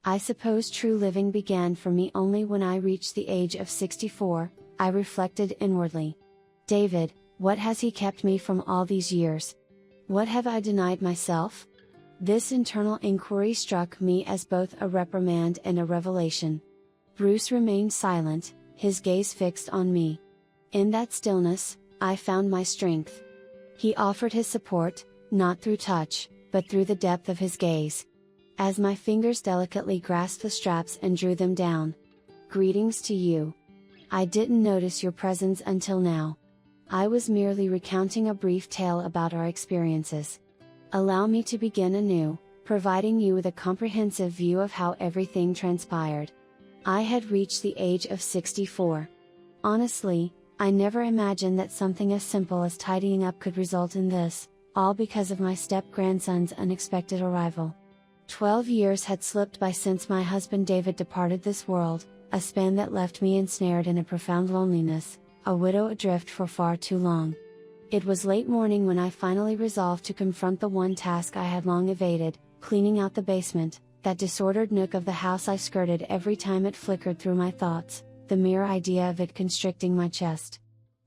I suppose true living began for me only when I reached the age of 64, I reflected inwardly. David, what has he kept me from all these years? What have I denied myself? This internal inquiry struck me as both a reprimand and a revelation. Bruce remained silent, his gaze fixed on me. In that stillness, I found my strength. He offered his support, not through touch, but through the depth of his gaze. As my fingers delicately grasped the straps and drew them down. Greetings to you. I didn't notice your presence until now. I was merely recounting a brief tale about our experiences. Allow me to begin anew, providing you with a comprehensive view of how everything transpired. I had reached the age of 64. Honestly, I never imagined that something as simple as tidying up could result in this, all because of my step-grandson's unexpected arrival. 12 years had slipped by since my husband David departed this world, a span that left me ensnared in a profound loneliness, a widow adrift for far too long. It was late morning when I finally resolved to confront the one task I had long evaded, cleaning out the basement, that disordered nook of the house I skirted every time it flickered through my thoughts, the mere idea of it constricting my chest.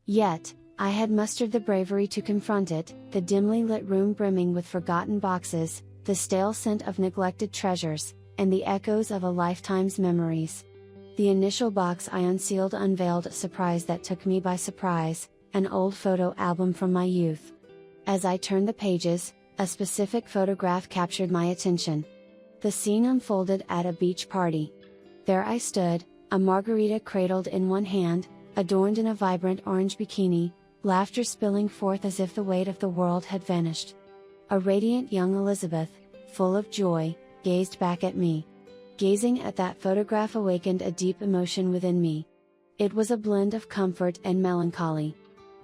Yet, I had mustered the bravery to confront it, the dimly lit room brimming with forgotten boxes, the stale scent of neglected treasures, and the echoes of a lifetime's memories. The initial box I unsealed unveiled a surprise that took me by surprise, an old photo album from my youth. As I turned the pages, a specific photograph captured my attention. The scene unfolded at a beach party. There I stood, a margarita cradled in one hand, adorned in a vibrant orange bikini, laughter spilling forth as if the weight of the world had vanished. A radiant young Elizabeth, full of joy, gazed back at me. Gazing at that photograph awakened a deep emotion within me. It was a blend of comfort and melancholy.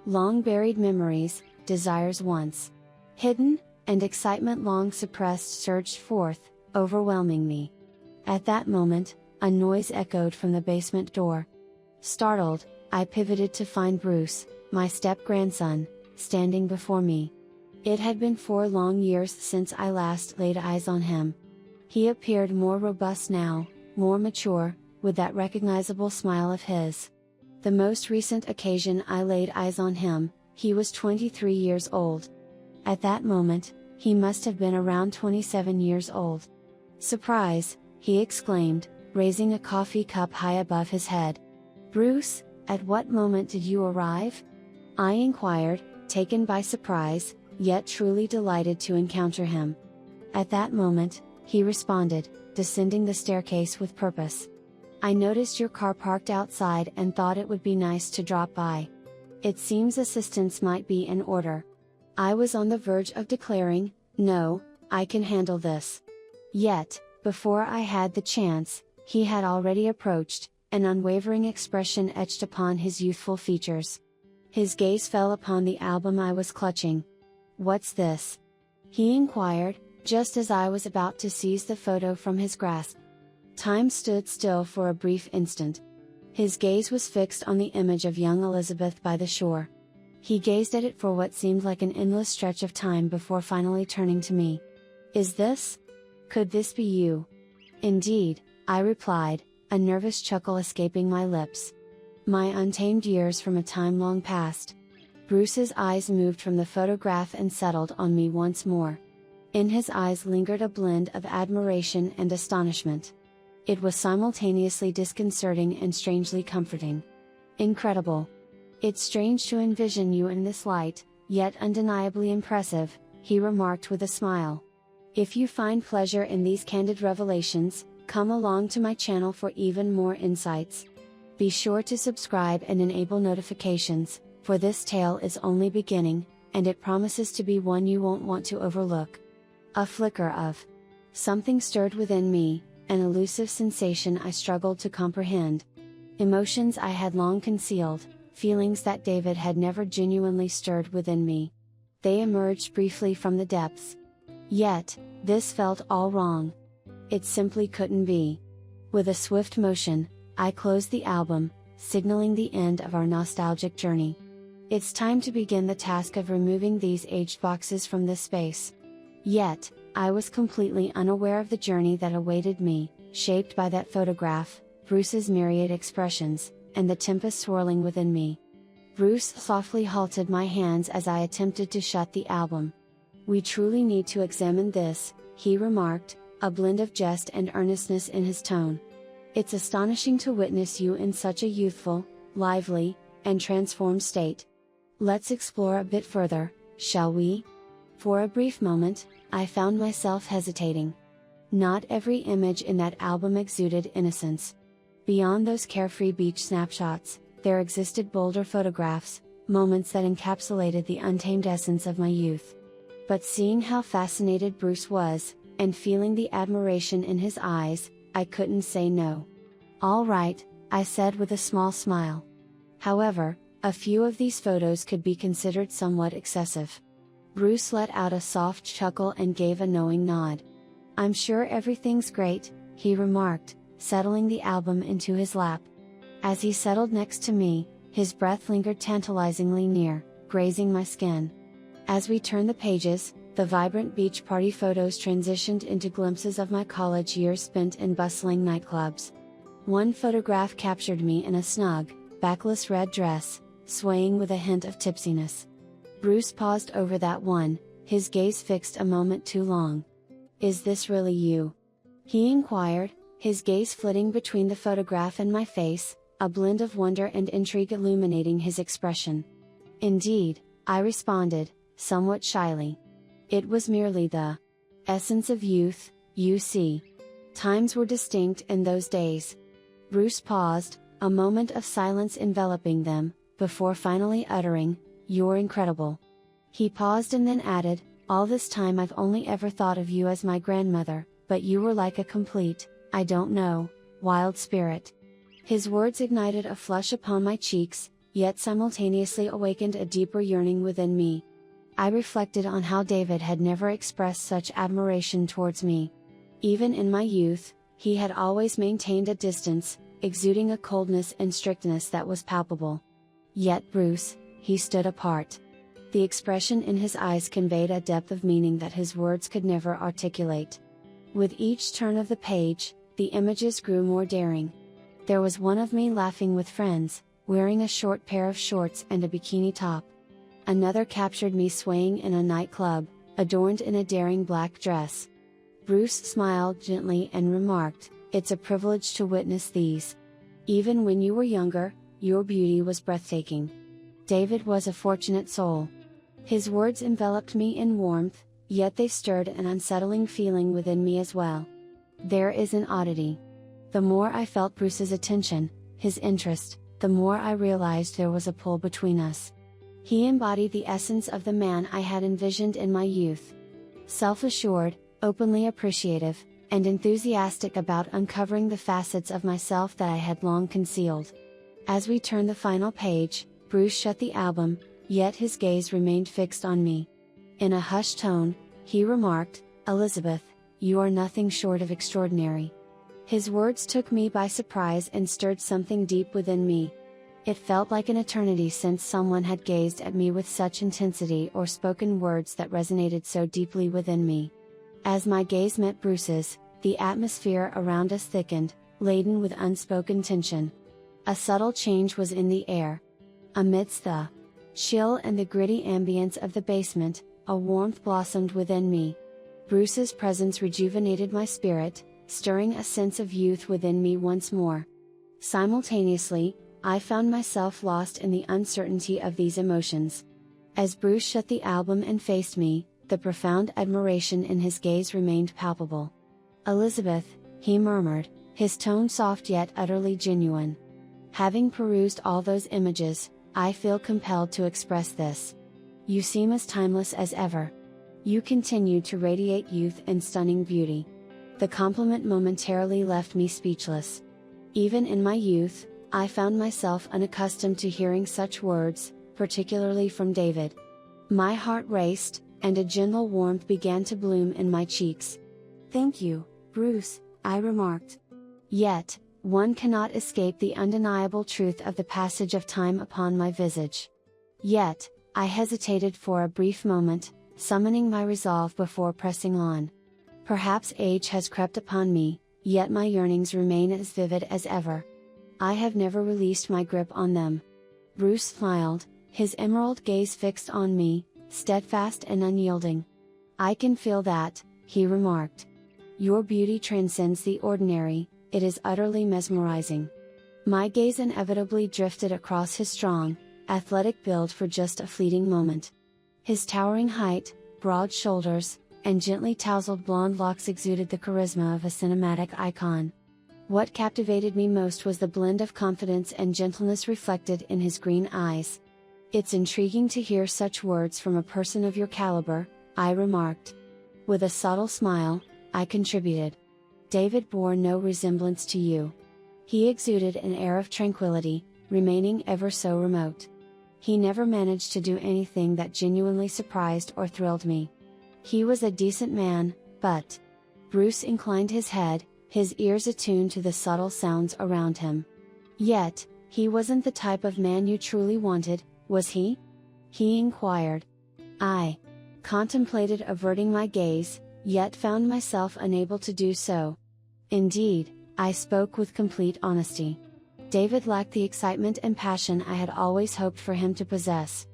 Long buried memories, desires once hidden, and excitement long suppressed surged forth, overwhelming me. At that moment, a noise echoed from the basement door. Startled, I pivoted to find Bruce, my step-grandson, standing before me. It had been 4 long years since I last laid eyes on him. He appeared more robust now, more mature, with that recognizable smile of his. The most recent occasion I laid eyes on him, he was 23 years old. At that moment, he must have been around 27 years old. Surprise, he exclaimed, raising a coffee cup high above his head. Bruce, at what moment did you arrive? I inquired, taken by surprise, yet truly delighted to encounter him. At that moment, he responded, descending the staircase with purpose. I noticed your car parked outside and thought it would be nice to drop by. It seems assistance might be in order. I was on the verge of declaring, no, I can handle this. Yet, before I had the chance, he had already approached, an unwavering expression etched upon his youthful features. His gaze fell upon the album I was clutching. What's this? He inquired, just as I was about to seize the photo from his grasp. Time stood still for a brief instant. His gaze was fixed on the image of young Elizabeth by the shore. He gazed at it for what seemed like an endless stretch of time before finally turning to me. Could this be you? Indeed, I replied, a nervous chuckle escaping my lips. My untamed years from a time long past. Bruce's eyes moved from the photograph and settled on me once more. In his eyes lingered a blend of admiration and astonishment. It was simultaneously disconcerting and strangely comforting. Incredible. It's strange to envision you in this light, yet undeniably impressive, he remarked with a smile. If you find pleasure in these candid revelations, come along to my channel for even more insights. Be sure to subscribe and enable notifications, for this tale is only beginning, and it promises to be one you won't want to overlook. A flicker of something stirred within me, an elusive sensation I struggled to comprehend. Emotions I had long concealed, feelings that David had never genuinely stirred within me. They emerged briefly from the depths. Yet, this felt all wrong. It simply couldn't be. With a swift motion, I closed the album, signaling the end of our nostalgic journey. It's time to begin the task of removing these aged boxes from this space. Yet, I was completely unaware of the journey that awaited me, shaped by that photograph, Bruce's myriad expressions, and the tempest swirling within me. Bruce softly halted my hands as I attempted to shut the album. "We truly need to examine this," he remarked, a blend of jest and earnestness in his tone. "It's astonishing to witness you in such a youthful, lively, and transformed state. Let's explore a bit further, shall we?" For a brief moment, I found myself hesitating. Not every image in that album exuded innocence. Beyond those carefree beach snapshots, there existed bolder photographs, moments that encapsulated the untamed essence of my youth. But seeing how fascinated Bruce was, and feeling the admiration in his eyes, I couldn't say no. "All right," I said with a small smile. However, a few of these photos could be considered somewhat excessive. Bruce let out a soft chuckle and gave a knowing nod. "I'm sure everything's great," he remarked, settling the album into his lap. As he settled next to me, his breath lingered tantalizingly near, grazing my skin. As we turned the pages, the vibrant beach party photos transitioned into glimpses of my college years spent in bustling nightclubs. One photograph captured me in a snug, backless red dress, swaying with a hint of tipsiness. Bruce paused over that one, his gaze fixed a moment too long. "Is this really you?" he inquired, his gaze flitting between the photograph and my face, a blend of wonder and intrigue illuminating his expression. "Indeed," I responded, somewhat shyly. "It was merely the essence of youth, you see. Times were distinct in those days." Bruce paused, a moment of silence enveloping them, before finally uttering, "You're incredible." He paused and then added, "All this time I've only ever thought of you as my grandmother, but you were like a complete, I don't know, wild spirit." His words ignited a flush upon my cheeks, yet simultaneously awakened a deeper yearning within me. I reflected on how David had never expressed such admiration towards me. Even in my youth, he had always maintained a distance, exuding a coldness and strictness that was palpable. Yet Bruce, he stood apart. The expression in his eyes conveyed a depth of meaning that his words could never articulate. With each turn of the page, the images grew more daring. There was one of me laughing with friends, wearing a short pair of shorts and a bikini top. Another captured me swaying in a nightclub, adorned in a daring black dress. Bruce smiled gently and remarked, "It's a privilege to witness these. Even when you were younger, your beauty was breathtaking." David was a fortunate soul. His words enveloped me in warmth, yet they stirred an unsettling feeling within me as well. There is an oddity. The more I felt Bruce's attention, his interest, the more I realized there was a pull between us. He embodied the essence of the man I had envisioned in my youth. Self-assured, openly appreciative, and enthusiastic about uncovering the facets of myself that I had long concealed. As we turned the final page, Bruce shut the album, yet his gaze remained fixed on me. In a hushed tone, he remarked, "Elizabeth, you are nothing short of extraordinary." His words took me by surprise and stirred something deep within me. It felt like an eternity since someone had gazed at me with such intensity or spoken words that resonated so deeply within me. As my gaze met Bruce's, the atmosphere around us thickened, laden with unspoken tension. A subtle change was in the air. Amidst the chill and the gritty ambience of the basement, a warmth blossomed within me. Bruce's presence rejuvenated my spirit, stirring a sense of youth within me once more. Simultaneously, I found myself lost in the uncertainty of these emotions. As Bruce shut the album and faced me, the profound admiration in his gaze remained palpable. "Elizabeth," he murmured, his tone soft yet utterly genuine. "Having perused all those images, I feel compelled to express this. You seem as timeless as ever. You continue to radiate youth and stunning beauty." The compliment momentarily left me speechless. Even in my youth, I found myself unaccustomed to hearing such words, particularly from David. My heart raced, and a gentle warmth began to bloom in my cheeks. "Thank you, Bruce," I remarked. Yet, one cannot escape the undeniable truth of the passage of time upon my visage. Yet, I hesitated for a brief moment, summoning my resolve before pressing on. Perhaps age has crept upon me, yet my yearnings remain as vivid as ever. I have never released my grip on them. Bruce smiled, his emerald gaze fixed on me, steadfast and unyielding. I can feel that, he remarked. Your beauty transcends the ordinary, it is utterly mesmerizing. My gaze inevitably drifted across his strong, athletic build for just a fleeting moment. His towering height, broad shoulders, and gently tousled blonde locks exuded the charisma of a cinematic icon. What captivated me most was the blend of confidence and gentleness reflected in his green eyes. It's intriguing to hear such words from a person of your caliber, I remarked. With a subtle smile, I contributed. David bore no resemblance to you. He exuded an air of tranquility, remaining ever so remote. He never managed to do anything that genuinely surprised or thrilled me. He was a decent man, but... Bruce inclined his head, his ears attuned to the subtle sounds around him. Yet, he wasn't the type of man you truly wanted, was he? He inquired. I contemplated averting my gaze, yet found myself unable to do so. Indeed, I spoke with complete honesty. David lacked the excitement and passion I had always hoped for him to possess.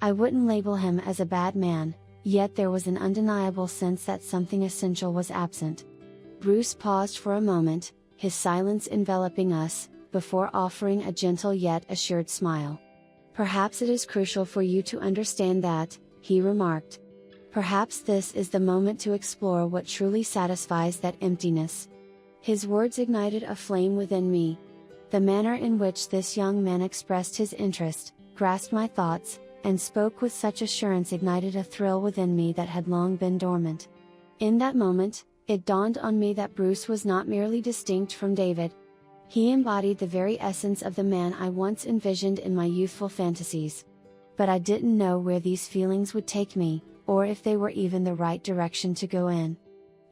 I wouldn't label him as a bad man, yet there was an undeniable sense that something essential was absent. Bruce paused for a moment, his silence enveloping us, before offering a gentle yet assured smile. Perhaps it is crucial for you to understand that, he remarked. Perhaps this is the moment to explore what truly satisfies that emptiness. His words ignited a flame within me. The manner in which this young man expressed his interest, grasped my thoughts, and spoke with such assurance ignited a thrill within me that had long been dormant. In that moment, it dawned on me that Bruce was not merely distinct from David. He embodied the very essence of the man I once envisioned in my youthful fantasies. But I didn't know where these feelings would take me, or if they were even the right direction to go in.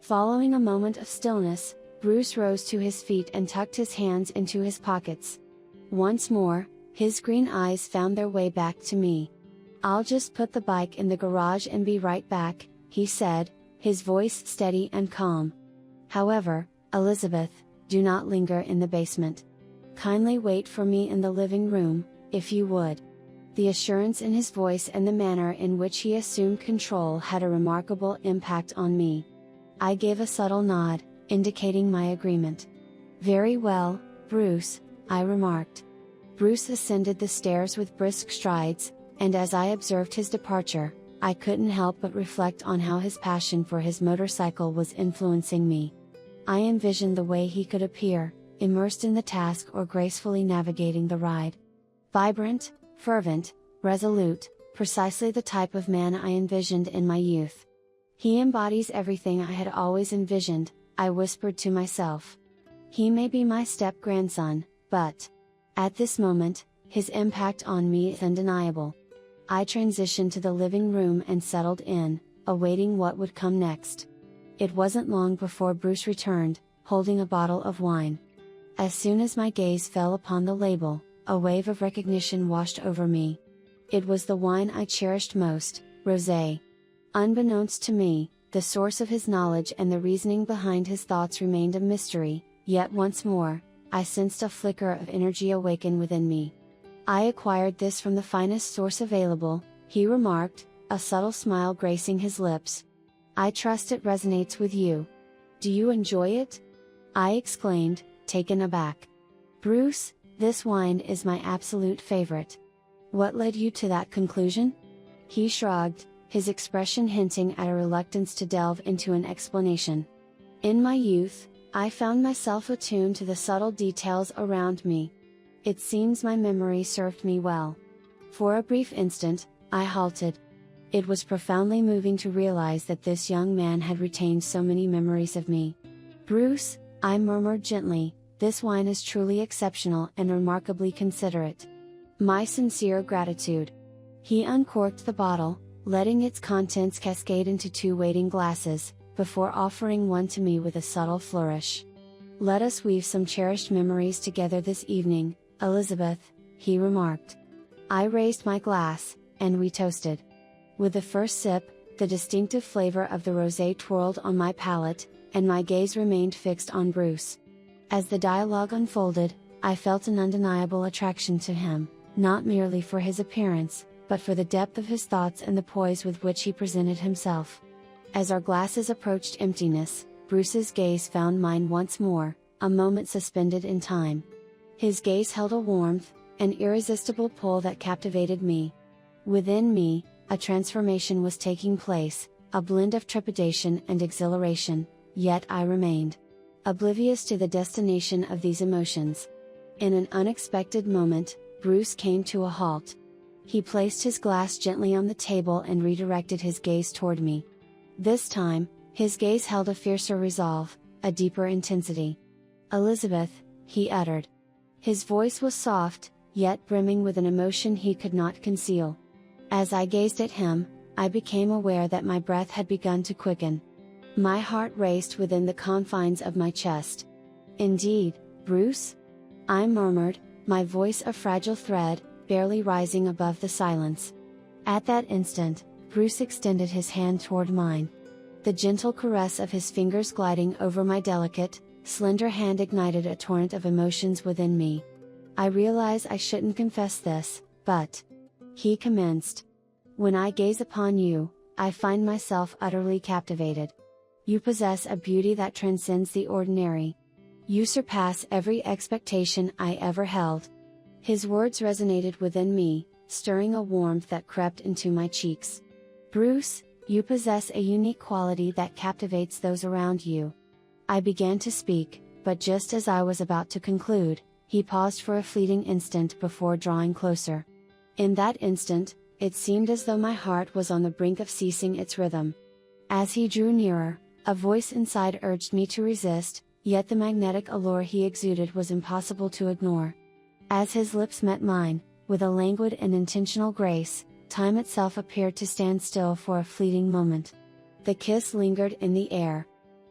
Following a moment of stillness, Bruce rose to his feet and tucked his hands into his pockets. Once more, his green eyes found their way back to me. I'll just put the bike in the garage and be right back, he said, his voice steady and calm. However, Elizabeth, do not linger in the basement. Kindly wait for me in the living room, if you would. The assurance in his voice and the manner in which he assumed control had a remarkable impact on me. I gave a subtle nod, indicating my agreement. Very well, Bruce, I remarked. Bruce ascended the stairs with brisk strides, and as I observed his departure, I couldn't help but reflect on how his passion for his motorcycle was influencing me. I envisioned the way he could appear, immersed in the task or gracefully navigating the ride. Vibrant, fervent, resolute, precisely the type of man I envisioned in my youth. He embodies everything I had always envisioned, I whispered to myself. He may be my step-grandson, but at this moment, his impact on me is undeniable. I transitioned to the living room and settled in, awaiting what would come next. It wasn't long before Bruce returned, holding a bottle of wine. As soon as my gaze fell upon the label, a wave of recognition washed over me. It was the wine I cherished most, rosé. Unbeknownst to me, the source of his knowledge and the reasoning behind his thoughts remained a mystery, yet once more, I sensed a flicker of energy awaken within me. I acquired this from the finest source available, he remarked, a subtle smile gracing his lips. I trust it resonates with you. Do you enjoy it? I exclaimed, taken aback. Bruce, this wine is my absolute favorite. What led you to that conclusion? He shrugged, his expression hinting at a reluctance to delve into an explanation. In my youth, I found myself attuned to the subtle details around me. It seems my memory served me well. For a brief instant, I halted. It was profoundly moving to realize that this young man had retained so many memories of me. Bruce, I murmured gently, this wine is truly exceptional and remarkably considerate. My sincere gratitude. He uncorked the bottle, letting its contents cascade into 2 waiting glasses, before offering one to me with a subtle flourish. Let us weave some cherished memories together this evening, Elizabeth, he remarked. I raised my glass, and we toasted. With the first sip, the distinctive flavor of the rosé twirled on my palate, and my gaze remained fixed on Bruce. As the dialogue unfolded, I felt an undeniable attraction to him, not merely for his appearance, but for the depth of his thoughts and the poise with which he presented himself. As our glasses approached emptiness, Bruce's gaze found mine once more, a moment suspended in time. His gaze held a warmth, an irresistible pull that captivated me. Within me, a transformation was taking place, a blend of trepidation and exhilaration, yet I remained oblivious to the destination of these emotions. In an unexpected moment, Bruce came to a halt. He placed his glass gently on the table and redirected his gaze toward me. This time, his gaze held a fiercer resolve, a deeper intensity. "Elizabeth," he uttered. His voice was soft, yet brimming with an emotion he could not conceal. As I gazed at him, I became aware that my breath had begun to quicken. My heart raced within the confines of my chest. "Indeed, Bruce?" I murmured, my voice a fragile thread, barely rising above the silence. At that instant, Bruce extended his hand toward mine. The gentle caress of his fingers gliding over my delicate, slender hand ignited a torrent of emotions within me. "I realize I shouldn't confess this, but," he commenced, "when I gaze upon you, I find myself utterly captivated. You possess a beauty that transcends the ordinary. You surpass every expectation I ever held." His words resonated within me, stirring a warmth that crept into my cheeks. "Bruce, you possess a unique quality that captivates those around you." I began to speak, but just as I was about to conclude, he paused for a fleeting instant before drawing closer. In that instant, it seemed as though my heart was on the brink of ceasing its rhythm. As he drew nearer, a voice inside urged me to resist, yet the magnetic allure he exuded was impossible to ignore. As his lips met mine, with a languid and intentional grace, time itself appeared to stand still for a fleeting moment. The kiss lingered in the air.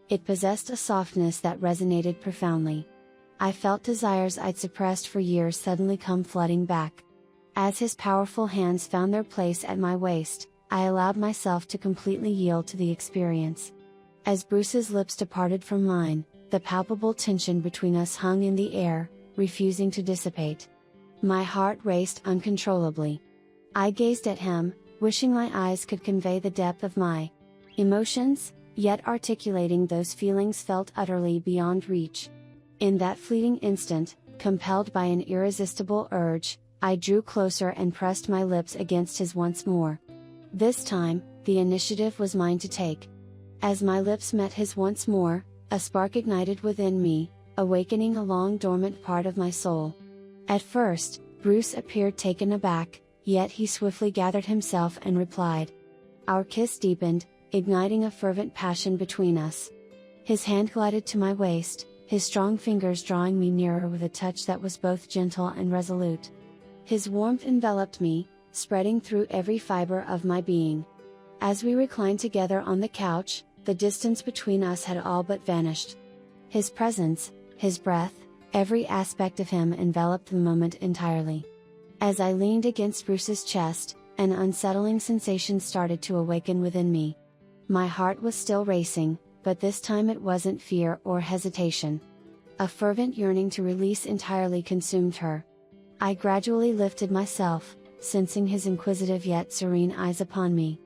It possessed a softness that resonated profoundly. I felt desires I'd suppressed for years suddenly come flooding back. As his powerful hands found their place at my waist, I allowed myself to completely yield to the experience. As Bruce's lips departed from mine, the palpable tension between us hung in the air, refusing to dissipate. My heart raced uncontrollably. I gazed at him, wishing my eyes could convey the depth of my emotions, yet articulating those feelings felt utterly beyond reach. In that fleeting instant, compelled by an irresistible urge, I drew closer and pressed my lips against his once more. This time, the initiative was mine to take. As my lips met his once more, a spark ignited within me, awakening a long dormant part of my soul. At first, Bruce appeared taken aback, yet he swiftly gathered himself and replied. Our kiss deepened, igniting a fervent passion between us. His hand glided to my waist, his strong fingers drawing me nearer with a touch that was both gentle and resolute. His warmth enveloped me, spreading through every fiber of my being. As we reclined together on the couch, the distance between us had all but vanished. His presence, his breath, every aspect of him enveloped the moment entirely. As I leaned against Bruce's chest, an unsettling sensation started to awaken within me. My heart was still racing, but this time it wasn't fear or hesitation. A fervent yearning to release entirely consumed her. I gradually lifted myself, sensing his inquisitive yet serene eyes upon me.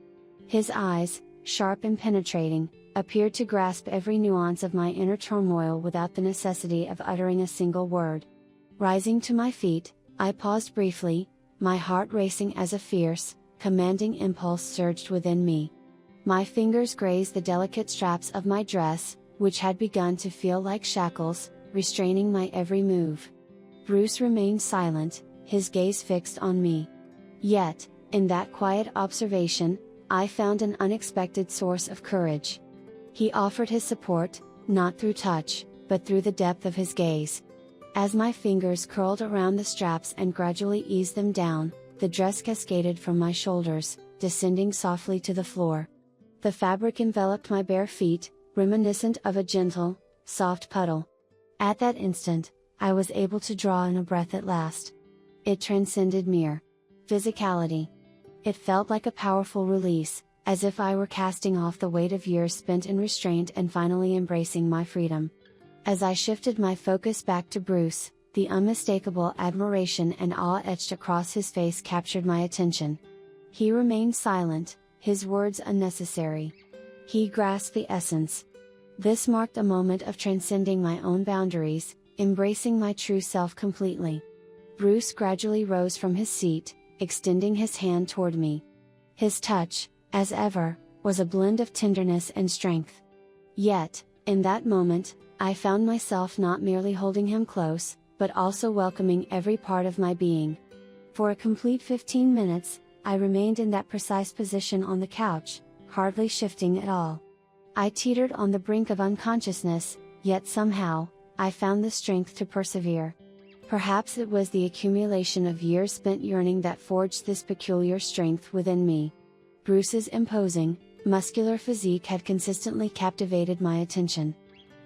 His eyes, sharp and penetrating, appeared to grasp every nuance of my inner turmoil without the necessity of uttering a single word. Rising to my feet, I paused briefly, my heart racing as a fierce, commanding impulse surged within me. My fingers grazed the delicate straps of my dress, which had begun to feel like shackles, restraining my every move. Bruce remained silent, his gaze fixed on me. Yet, in that quiet observation, I found an unexpected source of courage. He offered his support, not through touch, but through the depth of his gaze. As my fingers curled around the straps and gradually eased them down, the dress cascaded from my shoulders, descending softly to the floor. The fabric enveloped my bare feet, reminiscent of a gentle, soft puddle. At that instant, I was able to draw in a breath at last. It transcended mere physicality. It felt like a powerful release, as if I were casting off the weight of years spent in restraint and finally embracing my freedom. As I shifted my focus back to Bruce, the unmistakable admiration and awe etched across his face captured my attention. He remained silent, his words unnecessary. He grasped the essence. This marked a moment of transcending my own boundaries, embracing my true self completely. Bruce gradually rose from his seat, extending his hand toward me. His touch, as ever, was a blend of tenderness and strength. Yet, in that moment, I found myself not merely holding him close, but also welcoming every part of my being. For a complete 15 minutes, I remained in that precise position on the couch, hardly shifting at all. I teetered on the brink of unconsciousness, yet somehow, I found the strength to persevere. Perhaps it was the accumulation of years spent yearning that forged this peculiar strength within me. Bruce's imposing, muscular physique had consistently captivated my attention.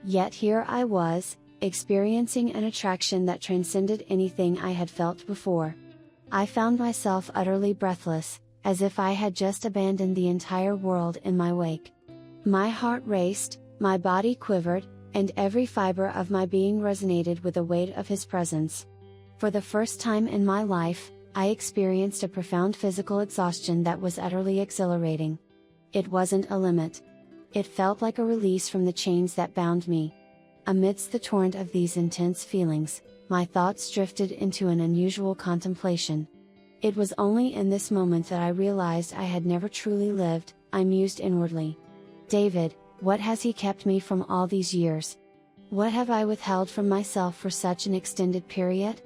Yet here I was, experiencing an attraction that transcended anything I had felt before. I found myself utterly breathless, as if I had just abandoned the entire world in my wake. My heart raced, my body quivered, and every fiber of my being resonated with the weight of his presence. For the first time in my life, I experienced a profound physical exhaustion that was utterly exhilarating. It wasn't a limit. It felt like a release from the chains that bound me. Amidst the torrent of these intense feelings, my thoughts drifted into an unusual contemplation. It was only in this moment that I realized I had never truly lived, I mused inwardly. David, what has he kept me from all these years? What have I withheld from myself for such an extended period?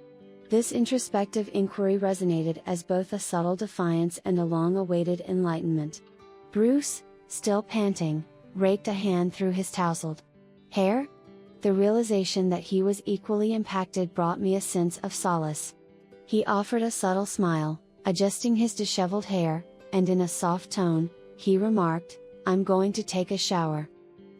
This introspective inquiry resonated as both a subtle defiance and a long-awaited enlightenment. Bruce, still panting, raked a hand through his tousled hair. The realization that he was equally impacted brought me a sense of solace. He offered a subtle smile, adjusting his disheveled hair, and in a soft tone, he remarked, "I'm going to take a shower."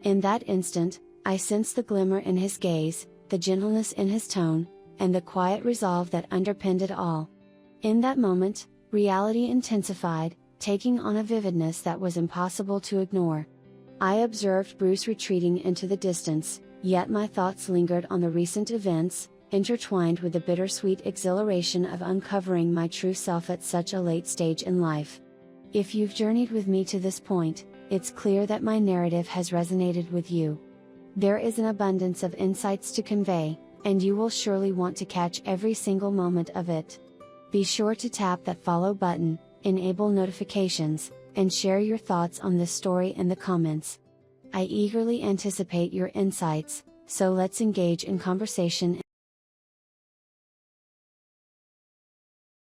In that instant, I sensed the glimmer in his gaze, the gentleness in his tone, and the quiet resolve that underpinned it all. In that moment, reality intensified, taking on a vividness that was impossible to ignore. I observed Bruce retreating into the distance, yet my thoughts lingered on the recent events, intertwined with the bittersweet exhilaration of uncovering my true self at such a late stage in life. If you've journeyed with me to this point, it's clear that my narrative has resonated with you. There is an abundance of insights to convey, and you will surely want to catch every single moment of it. Be sure to tap that follow button, enable notifications, and share your thoughts on this story in the comments. I eagerly anticipate your insights, so let's engage in conversation.